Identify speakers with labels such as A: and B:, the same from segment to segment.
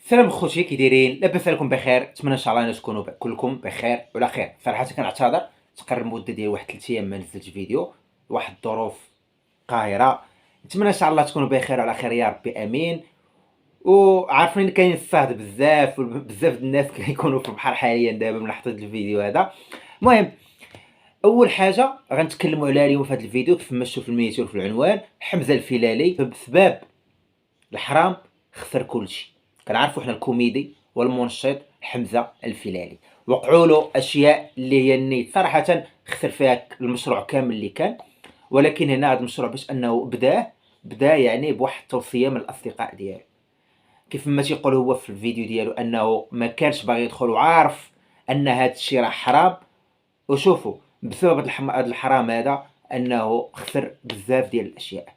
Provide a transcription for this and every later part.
A: السلام خوتي، كي دايرين؟ لاباس عليكم بخير؟ نتمنى ان شاء الله تكونوا كلكم بخير وعلى خير. صراحه كنعتذر، تقرر المده ديال واحد 3 ايام ما نزلتش فيديو، واحد الظروف قاهره. نتمنى ان شاء الله تكونوا بخير وعلى خير يا ربي امين. وعارفين كاين الصهد بزاف وبزاف د الناس كيكونوا في البحر حاليا دابا من لحظه الفيديو هذا. المهم، اول حاجه غنتكلموا عليها اليوم في هذا الفيديو كيف ما شفتوا في المينياتور في العنوان: حمزه الفيلالي بسبب الحرام خسر كلشي. كنعرفوا حنا الكوميدي والمنشط حمزه الفيلالي وقعوا له اشياء اللي هي النيت صراحه خسر فيها المشروع كامل اللي كان. ولكن هنا هذا المشروع باش انه بدا يعني بواحد التوصيه من الاصدقاء ديالو، كيف ما تيقول هو في الفيديو ديالو انه ما كانش باغي يدخل وعارف ان هذا الشيء راه حرام. وشوفوا بسبب هذا الحرام هذا انه خسر بزاف ديال الاشياء.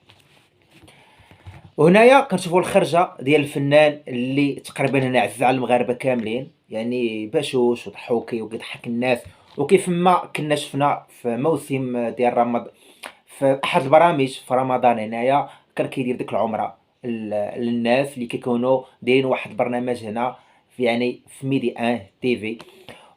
A: وهنايا كنشوفوا الخرجه ديال الفنان اللي تقريبا هنا عز على المغاربه كاملين، يعني بشوش وضحوكي وكيضحك الناس. وكيف ما كنا شفنا في موسم ديال رمضان في احد البرامج في رمضان، هنايا كان كيدير ديك العمره للناس اللي كيكونوا دايرين واحد البرنامج هنا في يعني في ميدي ان تيفي.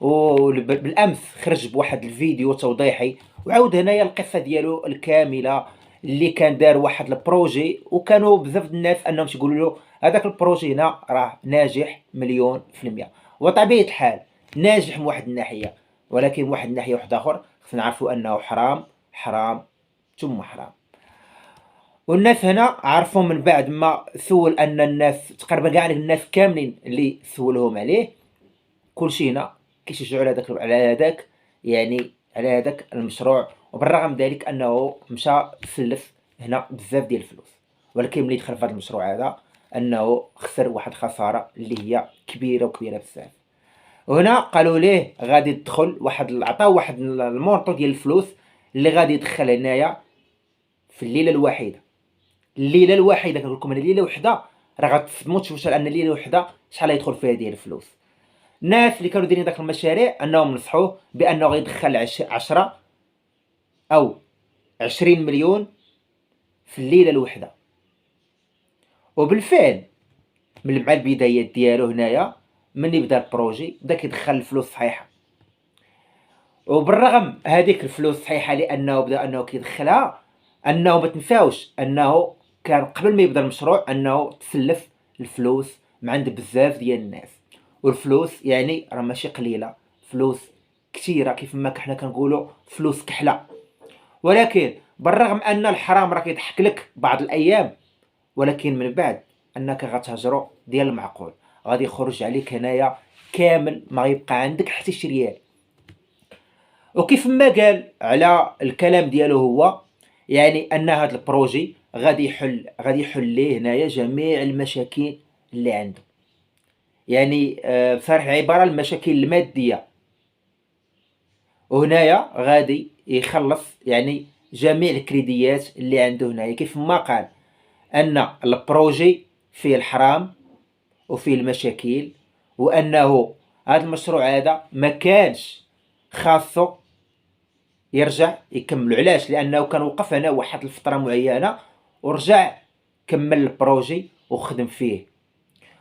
A: وبالامس خرج بواحد الفيديو توضيحي وعاود هنايا القصه ديالو الكامله، اللي كان دار واحد البروجي وكانوا بزاف د الناس انهم تيقولوا له هذاك البروجي هنا راه ناجح مليون في المية. وطبيعه الحال ناجح من واحد الناحيه، ولكن من واحد الناحيه واحد اخر خصنا نعرفوا انه حرام حرام ثم حرام. والناس هنا عرفوا من بعد ما سول ان الناس تقريبا كاع الناس كاملين اللي سولهم عليه كلشي هنا كيشجعوا على هذاك يعني على هذاك المشروع. وبالرغم ذلك انه مشى سلف هنا بزاف ديال الفلوس، ولكن ملي دخل في هذا المشروع هذا انه خسر واحد الخساره اللي هي كبيره وكبيره بزاف. وهنا قالوا ليه غادي يدخل عطاو واحد المونطو ديال الفلوس اللي غادي يدخل هنايا في الليله الواحده. الليله الواحده كنقول لكم، الليله وحده راه غتصدموا تشوفوا ان الليله وحده شحال يدخل فيها ديال الفلوس. الناس اللي كانوا دايرين داك المشاريع انهم نصحوه بانه غيدخل 10 او 20 مليون في الليله الوحده. وبالفعل مع البدايات ديالو هنايا ملي بدا البروجي بدا كيدخل الفلوس صحيحه. وبالرغم هذيك الفلوس صحيحه لانه بدا انه كيدخلها، انه ما تنساوش انه كان قبل ما يبدا المشروع انه تسلف الفلوس من عند بزاف ديال الناس. والفلوس يعني راه ماشي قليله، فلوس كثيره كيف ما حنا كنقولوا فلوس كحله. ولكن بالرغم ان الحرام راه كيضحك لك بعض الايام، ولكن من بعد انك غتهجرو ديال المعقول غادي يخرج عليك هنايا كامل، ما غيبقى عندك حتى شي ريال. وكيف ما قال على الكلام ديالو هو يعني ان هذا البروجي غادي يحل ليه هنايا جميع المشاكل اللي عنده. يعني بصراحه العباره المشاكل الماديه. وهنايا غادي يخلص يعني جميع الكريديات اللي عنده هنايا، كيف ما قال ان البروجي فيه الحرام وفيه المشاكل، وانه هذا المشروع هذا ما كانش خاصه يرجع يكملوا. علاش؟ لانه كان وقف هنا واحد الفتره معينه ورجع كمل البروجي وخدم فيه.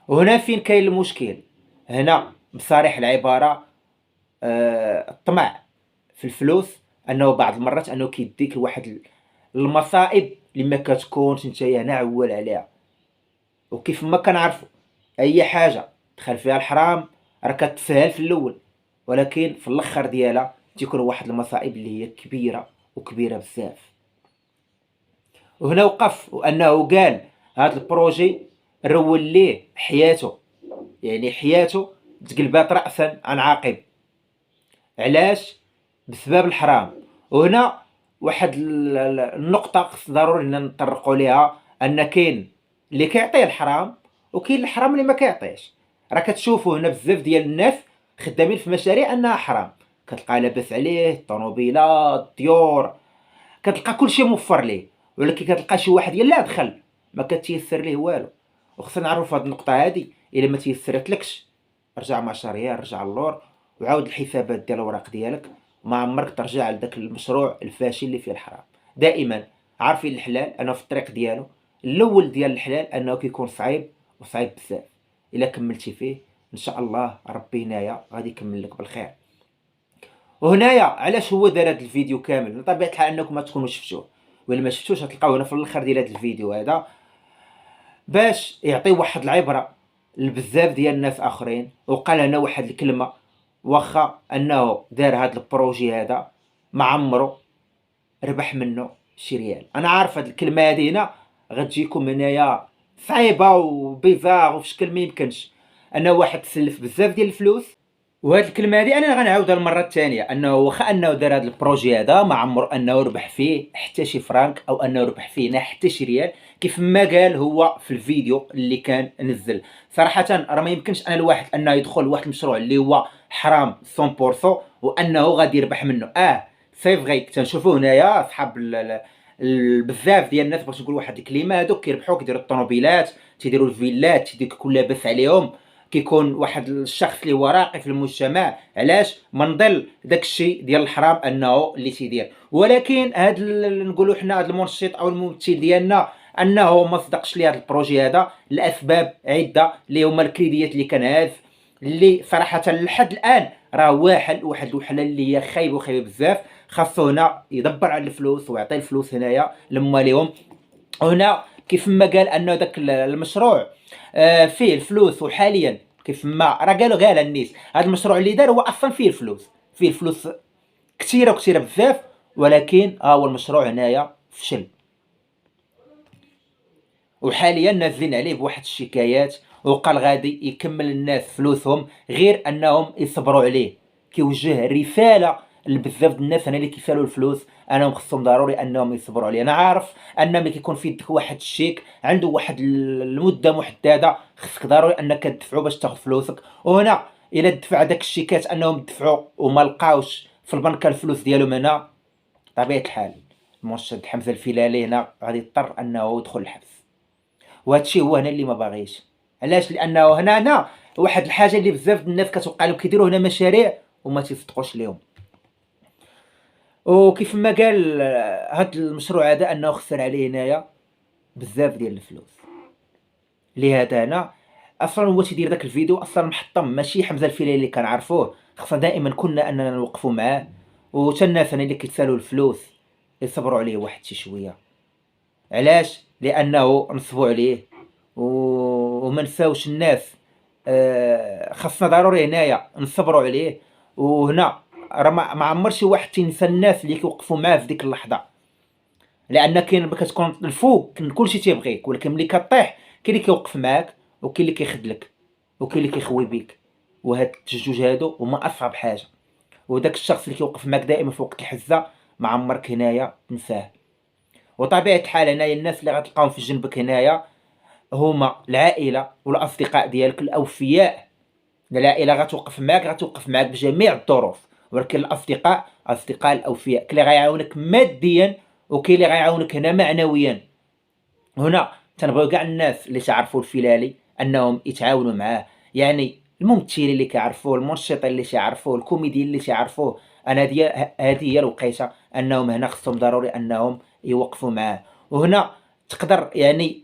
A: وهنا فين كاين المشكل؟ هنا بصريح العباره الطمع في الفلوس، انه بعض المرات انه كيديك لواحد المصائب اللي ما كتكونش انت هنا عول عليها. وكيف ما كنعرفوا اي حاجه دخل فيها الحرام راه كتسهل في الاول، ولكن في الاخر ديالها تيكون واحد المصائب اللي هي كبيره وكبيره بزاف. وهنا وقف وانه قال هذا البروجي رول ليه حياته، يعني حياته تقلبات راسا عن عقب. علاش؟ بسبب الحرام. وهنا واحد النقطة خص ضروري نطرقوا ليها، ان كاين اللي كيعطيه الحرام وكاين الحرام اللي ما كيعطيش. راه كتشوفوا هنا بزاف ديال الناس خدامين في مشاريع انها حرام، كتلقى لاباس عليه الطوموبيلات الديور، كتلقى كلشي موفر ليه، ولكن كتلقى شي واحد يلاه دخل ما كتيسر ليه والو. وخصنا نعرفوا هذه النقطة هذه، الا ما تيسرتلكش رجع مشاريع، رجع اللور وعاود الحسابات ديال الوراق ديالك، ما عمرك ترجع لذاك المشروع الفاشل اللي فيه الحرام. دائما عارفين الحلال انه في الطريق ديالو الاول ديال الحلال انه كيكون صعيب وصعيب بزاف. الا كملتي فيه ان شاء الله ربي هنايا غادي يكمل لك بالخير. وهنايا علاش هو دار هذا الفيديو كامل؟ بطبيعه الحال انكم ما تكونوا شفتوه، ولا ما شفتوش غتلقاوه هنا في الاخر ديال هذا الفيديو هذا، باش يعطي واحد العبره لبزاف ديال الناس اخرين. وقال هنا واحد الكلمه، واخا انه دار هذا البروجي هذا ما عمرو ربح منه شي ريال. انا عارف هاد الكلمه هادي هنا غتجيكم هنايا صعيبه وبيزار وفي شكل ما يمكنش انه واحد تسلف بزاف ديال الفلوس. وهاد الكلمه هادي انا غنعاودها المره الثانيه، انه واخا انه دار هذا البروجي هذا ما عمر انه ربح فيه حتى شي فرانك او انه ربح فيه حتى شي ريال، كيف ما قال هو في الفيديو اللي كان نزل. صراحه راه ما يمكنش انا الواحد انه يدخل لواحد المشروع اللي هو حرام 100% وانه غادي يربح منه. سي فغي تنشوفوا هنايا اصحاب بزاف ديال الناس، باش نقول واحد الكلمه، هذوك كيربحوا كيديروا الطوموبيلات، تيديروا الفيلات، تيدير كل لاباس عليهم، كيكون واحد الشخص اللي هو راقي في المجتمع. علاش ما نضل داك الشيء ديال الحرام انه اللي تيدير؟ ولكن هاد نقولوا حنا هاد المنشط او الممثل ديالنا انه ما صدقش لي هذا البروجي هذا لاسباب عده، اللي هما الكريديات اللي كان اللي صراحه لحد الان راه واحد الوحله اللي هي خايبه وخايبه بزاف. خاصو هنا يدبر على الفلوس ويعطي الفلوس هنايا لمواليهم. هنا كيف ما قال انه داك المشروع فيه الفلوس، وحاليا كيف ما راه قال الناس هذا المشروع اللي دار هو اصلا فيه الفلوس، فيه الفلوس كثيره بزاف، ولكن هو المشروع هنايا فشل. وحاليا نازلين عليه بواحد الشكايات، وقال غادي يكمل الناس فلوسهم غير انهم يصبروا عليه. كيوجه رساله لبزاف د الناس انا اللي كيسالوا الفلوس انهم خصهم ضروري انهم يصبروا عليه. انا عارف ان ملي كيكون في يدك واحد الشيك عنده واحد المده محدده خصك ضروري انك تدفعو باش تاخذ فلوسك. وهنا الا دفع داك الشيكات انهم دفعوا وما لقاوش في البنكه الفلوس ديالهم، هنا طبيعه الحال المرشد حمزه الفيلالي هنا غادي يضطر انه يدخل الحبس. وهادشي هو هنا اللي ما باغيش. علاش؟ لانه هنا واحد الحاجه اللي بزاف الناس كتوقع لهم، كيديروا هنا مشاريع وما تيصدقوش ليهم. وكيف ما قال هاد المشروع هذا انه خسر عليه هنايا بزاف ديال الفلوس. لهذا هنا اصلا هو تيدير داك الفيديو اصلا محطم، ماشي حمزه الفيلالي اللي كنعرفوه. خصنا دائما كنا اننا نوقفوا معاه، وتا الناس اللي كيتسالوا الفلوس يصبروا عليه واحد شي شويه. علاش؟ لانه نصبوا عليه وما نساوش الناس. خاصنا ضروري هنايا نصبروا عليه. وهنا راه ما عمر شي واحد تينسى الناس اللي كيوقفوا معاه في ديك اللحظه، لان كاين كتكون الفوق كلشي تيبغيك، ولكن ملي كطيح كاين اللي كيوقف معاك وكاين اللي كيخذلك وكاين اللي كيخوي بيك. وهاد الجوج هادو هما اصعب حاجه. وداك الشخص اللي كيوقف معاك دائما في وقت الحزه ما عمرك هنايا تنساه. وطبيعه الحال هنايا الناس اللي غتلقاهم في جنبك هنايا هما العائله والاصدقاء ديالك الاوفياء. العائله غتوقف معاك بجميع الظروف، ولكن الاصدقاء الاوفياء كاين اللي غيعاونك ماديا وكاين اللي غيعاونك هنا معنويا. هنا تنبغيو كاع الناس اللي تعرفوا الفيلالي انهم يتعاونوا معاه، يعني الممثلين اللي كيعرفوه، المنشطين اللي كيعرفوه، الكوميديين اللي كيعرفوه. انا هذه هي الوقيته انهم هنا خصهم ضروري انهم يوقفوا معاه. وهنا تقدر يعني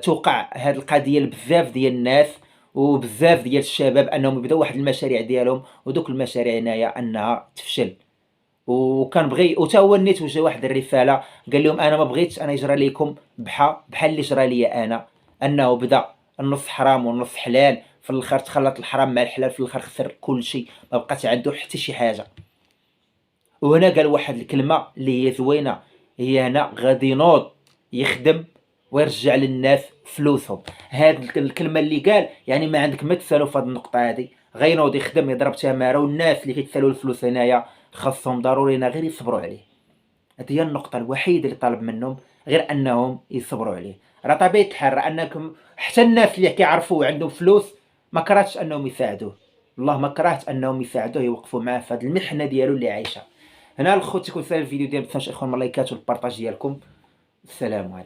A: توقع هذه القضيه لبزاف ديال الناس وبزاف ديال الشباب انهم يبداو واحد المشاريع ديالهم، ودوك المشاريع هنايا انها تفشل. وكنبغي وتا هو النيت وجه واحد الرساله قال لهم انا ما بغيتش انا يجرى لكم بحال اللي جرى لي انا، انه بدا النص حرام والنص حلال، في الاخر تخلط الحرام مع الحلال، في الاخر خسر كل شيء، ما بقات عنده حتى شي حاجه. وهنا قال واحد الكلمه اللي هي زوينه، هي هنا غادي ينوض يخدم ويرجع للناس فلوسهم. هاد الكلمه اللي قال يعني ما عندك ما تسالوا في هذه النقطه هذه، غينوض يخدم يضرب تماره، والناس اللي كيتسالوا الفلوس هنايا خاصهم ضروري غير يصبروا عليه. هذه هي النقطه الوحيده اللي طالب منهم، غير انهم يصبروا عليه. راه طبيعه الحال انكم حتى الناس اللي كيعرفوا عندهم فلوس ما كرهتش انهم يساعدوه، والله ما كرهت انهم يساعدوه يوقفوا معاه في هذه المحنه ديالو اللي عايشها. هنا الخوت يكون سال الفيديو ديال ما تنساوش اخوان اللايكات والبارطاج ديالكم. السلام عليكم.